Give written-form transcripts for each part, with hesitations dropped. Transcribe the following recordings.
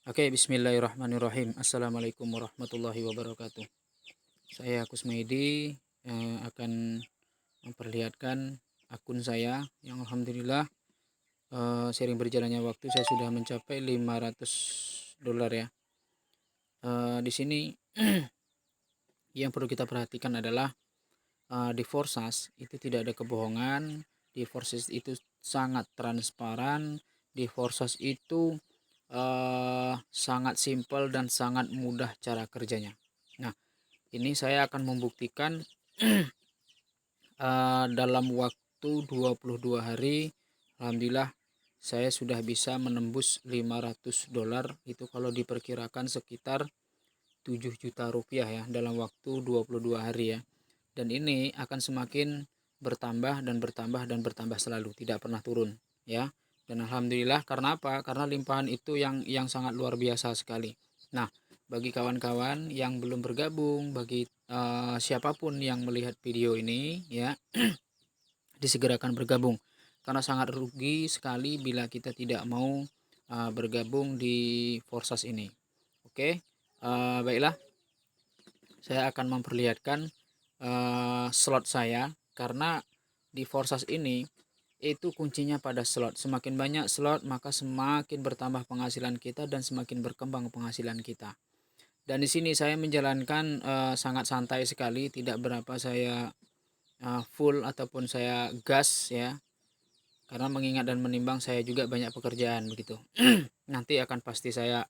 Oke, bismillahirrahmanirrahim. Assalamualaikum warahmatullahi wabarakatuh. Saya Kusmaidi akan memperlihatkan akun saya yang alhamdulillah sering berjalannya waktu saya sudah mencapai 500 dolar ya. Di sini yang perlu kita perhatikan adalah di Forsas itu tidak ada kebohongan, di Forsas itu sangat transparan, di Forsas itu sangat simpel dan sangat mudah cara kerjanya. Nah, ini saya akan membuktikan dalam waktu 22 hari alhamdulillah saya sudah bisa menembus 500 dolar, itu kalau diperkirakan sekitar 7 juta rupiah ya dalam waktu 22 hari ya. Dan ini akan semakin bertambah dan bertambah dan bertambah selalu, tidak pernah turun ya. Dan alhamdulillah, karena apa? Karena limpahan itu yang sangat luar biasa sekali. Nah, bagi kawan-kawan yang belum bergabung, bagi siapapun yang melihat video ini ya, disegerakan bergabung karena sangat rugi sekali bila kita tidak mau bergabung di Forsas ini. Oke, baiklah, saya akan memperlihatkan slot saya karena di Forsas ini itu kuncinya pada slot. Semakin banyak slot maka semakin bertambah penghasilan kita dan semakin berkembang penghasilan kita. Dan di sini saya menjalankan sangat santai sekali, tidak berapa saya full ataupun saya gas ya. Karena mengingat dan menimbang saya juga banyak pekerjaan begitu. Nanti akan pasti saya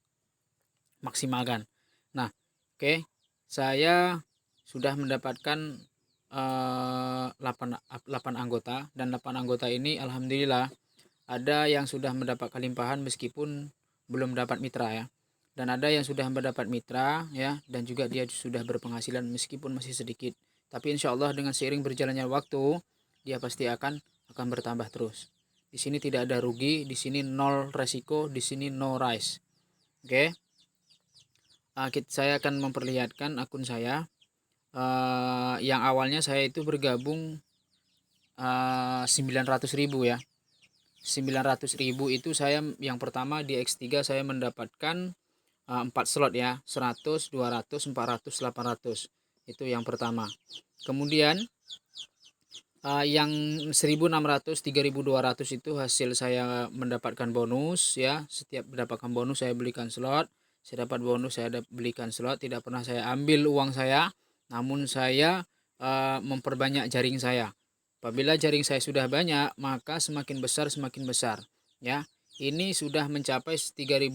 maksimalkan. Nah, oke, saya sudah mendapatkan 8 anggota, dan 8 anggota ini alhamdulillah ada yang sudah mendapat kelimpahan meskipun belum dapat mitra ya. Dan ada yang sudah mendapat mitra ya, dan juga dia sudah berpenghasilan meskipun masih sedikit. Tapi insya Allah dengan seiring berjalannya waktu dia pasti akan bertambah terus. Di sini tidak ada rugi, di sini nol resiko, di sini no rise. Oke. Saya akan memperlihatkan akun saya yang awalnya saya itu bergabung 900.000 ya. 900.000 itu saya yang pertama di X3 saya mendapatkan 4 slot ya, 100, 200, 400, 800. Itu yang pertama. Kemudian yang 1.600, 3.200 itu hasil saya mendapatkan bonus ya. Setiap mendapatkan bonus saya belikan slot. Saya dapat bonus saya belikan slot. Tidak pernah saya ambil uang saya, namun saya memperbanyak jaring saya. Apabila jaring saya sudah banyak, maka semakin besar ya. Ini sudah mencapai 3.200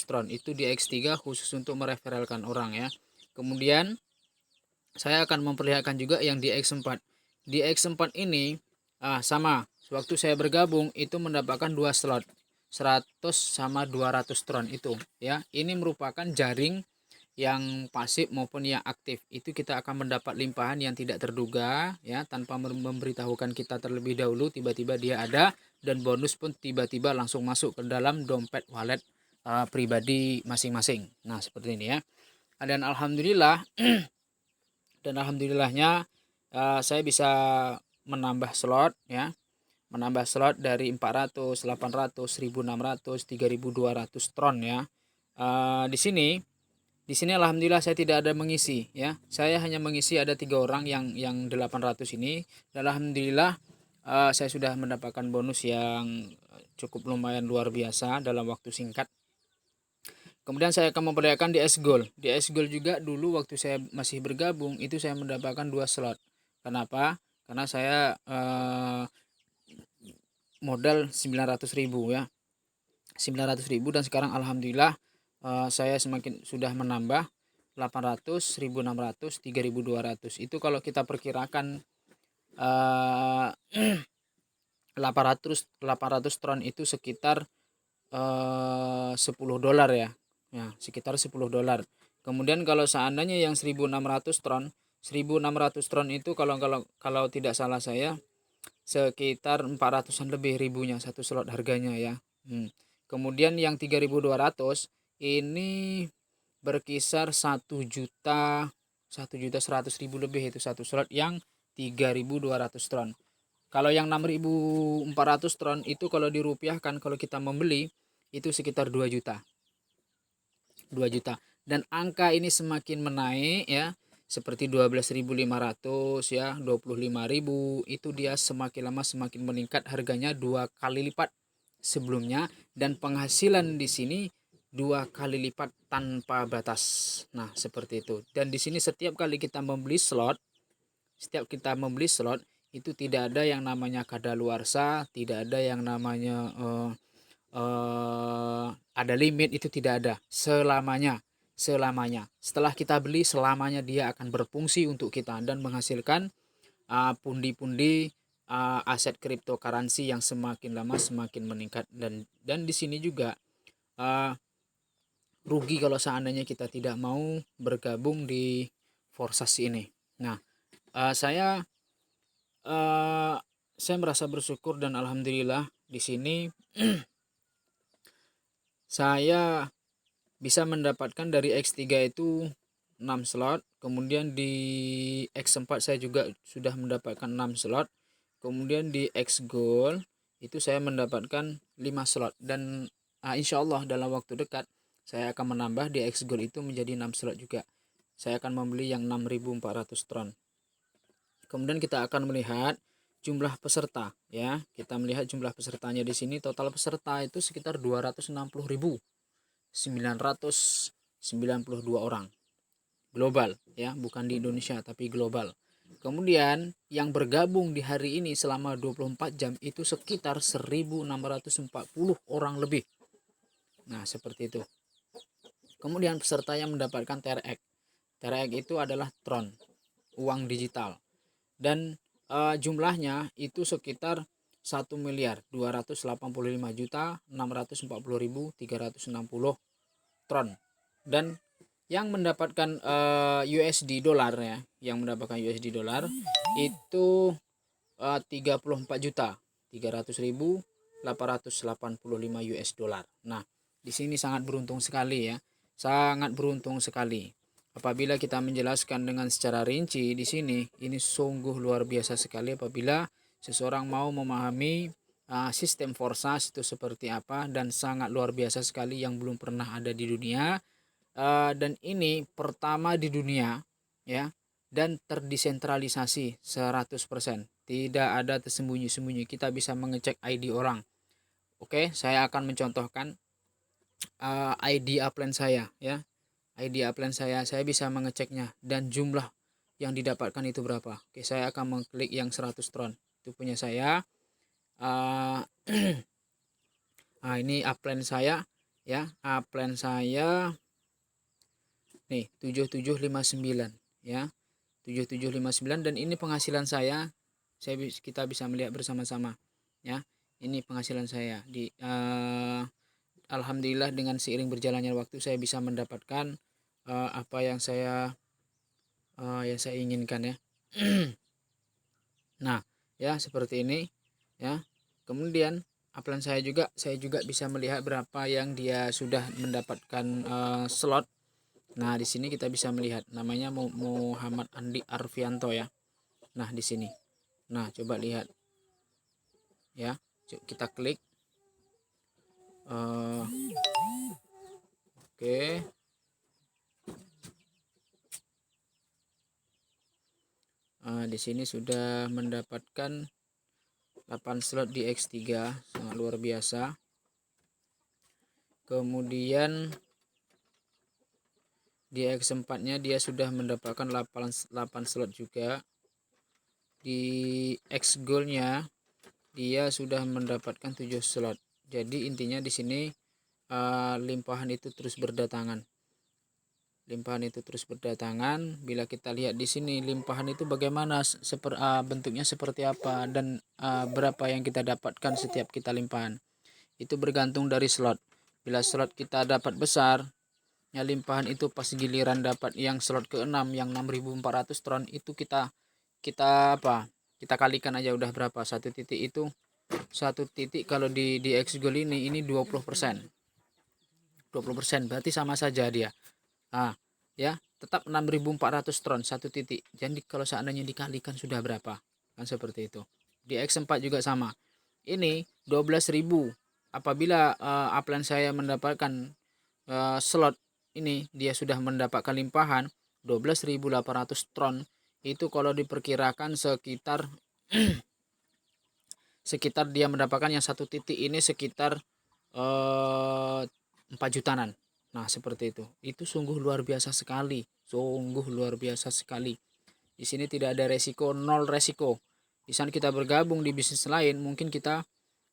tron. Itu di X3 khusus untuk mereferalkan orang ya. Kemudian saya akan memperlihatkan juga yang di X4. Di X4 ini sama, waktu saya bergabung itu mendapatkan 2 slot 100 sama 200 tron itu ya. Ini merupakan jaring yang pasif maupun yang aktif. Itu kita akan mendapat limpahan yang tidak terduga ya, tanpa memberitahukan kita terlebih dahulu, tiba-tiba dia ada, dan bonus pun tiba-tiba langsung masuk ke dalam dompet wallet pribadi masing-masing. Nah, seperti ini ya. Dan alhamdulillah dan alhamdulillahnya saya bisa menambah slot ya, menambah slot dari 400, 800, 1.600, 3.200 tron ya. Di sini alhamdulillah saya tidak ada mengisi ya. Saya hanya mengisi ada 3 orang yang 800 ini, dan alhamdulillah saya sudah mendapatkan bonus yang cukup lumayan luar biasa dalam waktu singkat. Kemudian saya akan memperlihatkan di S-Gold. Di S-Gold juga dulu waktu saya masih bergabung itu saya mendapatkan 2 slot. Kenapa? Karena saya modal 900.000 ya. 900.000, dan sekarang alhamdulillah saya semakin sudah menambah 800, 1.600, 3.200. Itu kalau kita perkirakan 800 tron itu sekitar 10 dolar ya. Ya, sekitar 10 dolar. Kemudian kalau seandainya yang 1.600 tron, 1.600 tron itu kalau tidak salah saya sekitar 400-an lebih ribunya satu slot harganya ya. Kemudian yang 3.200 ini berkisar 1.100.000 lebih, itu satu slot yang 3.200 tron. Kalau yang 6.400 tron itu kalau dirupiahkan, kalau kita membeli itu sekitar 2 juta. 2 juta. Dan angka ini semakin menaik ya, seperti 12.500 ya, 25.000, itu dia semakin lama semakin meningkat harganya 2 kali lipat sebelumnya, dan penghasilan di sini 2 kali lipat tanpa batas. Nah, seperti itu. Dan di sini setiap kita membeli slot itu tidak ada yang namanya kadaluarsa, tidak ada yang namanya ada limit, itu tidak ada. Selamanya setelah kita beli, selamanya dia akan berfungsi untuk kita dan menghasilkan pundi-pundi aset cryptocurrency yang semakin lama semakin meningkat. Dan di sini juga rugi kalau seandainya kita tidak mau bergabung di Forsasi ini. Nah, saya merasa bersyukur dan alhamdulillah di sini saya bisa mendapatkan dari X3 itu 6 slot, kemudian di X4 saya juga sudah mendapatkan 6 slot, kemudian di X Gold itu saya mendapatkan 5 slot, dan insya Allah dalam waktu dekat saya akan menambah di X Gold itu menjadi 6 slot juga. Saya akan membeli yang 6.400 tron. Kemudian kita akan melihat jumlah peserta ya. Kita melihat jumlah pesertanya di sini, total peserta itu sekitar 260.992 orang. Global ya, bukan di Indonesia tapi global. Kemudian yang bergabung di hari ini selama 24 jam itu sekitar 1.640 orang lebih. Nah, seperti itu. Kemudian peserta yang mendapatkan TRX. TRX itu adalah Tron, uang digital. Dan jumlahnya itu sekitar 1.285.640.360 tron. Dan yang mendapatkan USD dolar ya, yang mendapatkan USD dolar itu 34.300.885 US dolar. Nah, di sini sangat beruntung sekali ya, sangat beruntung sekali. Apabila kita menjelaskan dengan secara rinci di sini, ini sungguh luar biasa sekali apabila seseorang mau memahami sistem Forsas itu seperti apa, dan sangat luar biasa sekali yang belum pernah ada di dunia. Dan ini pertama di dunia ya, dan terdesentralisasi 100%. Tidak ada tersembunyi-sembunyi, kita bisa mengecek ID orang. Oke, saya akan mencontohkan ID upline saya ya. ID upline saya bisa mengeceknya dan jumlah yang didapatkan itu berapa. Oke, saya akan mengklik yang 100 tron. Itu punya saya. Ini upline saya ya. Upline saya nih 7759 ya. 7759, dan ini penghasilan saya. Kita bisa melihat bersama-sama ya. Ini penghasilan saya di alhamdulillah dengan seiring berjalannya waktu saya bisa mendapatkan apa yang saya inginkan ya. Nah ya, seperti ini ya. Kemudian upline saya juga bisa melihat berapa yang dia sudah mendapatkan slot. Nah di sini kita bisa melihat namanya Muhammad Andi Arfianto ya. Nah di sini, nah coba lihat ya, kita klik. Oke. Di sini sudah mendapatkan 8 slot di X3, sangat luar biasa. Kemudian di X4-nya dia sudah mendapatkan 8 slot juga. Di X Gold-nya dia sudah mendapatkan 7 slot. Jadi intinya di sini limpahan itu terus berdatangan. Bila kita lihat di sini limpahan itu bagaimana, bentuknya seperti apa, dan berapa yang kita dapatkan setiap kita limpahan. Itu bergantung dari slot. Bila slot kita dapat besar, ya limpahan itu pas giliran dapat yang slot ke-6 yang 6.400 tron itu kita kalikan aja udah berapa. Satu titik kalau di X Gold ini 20%. 20% berarti sama saja dia. Ya, tetap 6.400 tron satu titik. Jadi kalau seandainya dikalikan sudah berapa? Kan seperti itu. Di X4 juga sama. Ini 12.000. Apabila upline saya mendapatkan slot ini dia sudah mendapatkan limpahan 12.800 ton, itu kalau diperkirakan sekitar sekitar dia mendapatkan yang satu titik ini sekitar 4 jutaan. Nah, seperti itu. Itu sungguh luar biasa sekali. Sungguh luar biasa sekali. Di sini tidak ada resiko, nol resiko. Di sana kita bergabung di bisnis lain, mungkin kita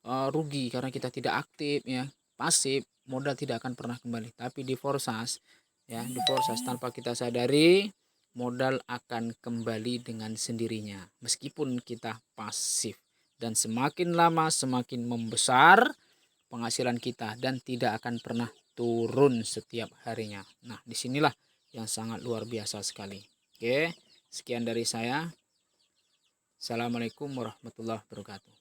rugi karena kita tidak aktif ya, pasif, modal tidak akan pernah kembali. Tapi di Forsas ya, di Forsas tanpa kita sadari modal akan kembali dengan sendirinya meskipun kita pasif, dan semakin lama semakin membesar penghasilan kita dan tidak akan pernah turun setiap harinya. Nah, disinilah yang sangat luar biasa sekali. Oke, sekian dari saya. Assalamualaikum warahmatullahi wabarakatuh.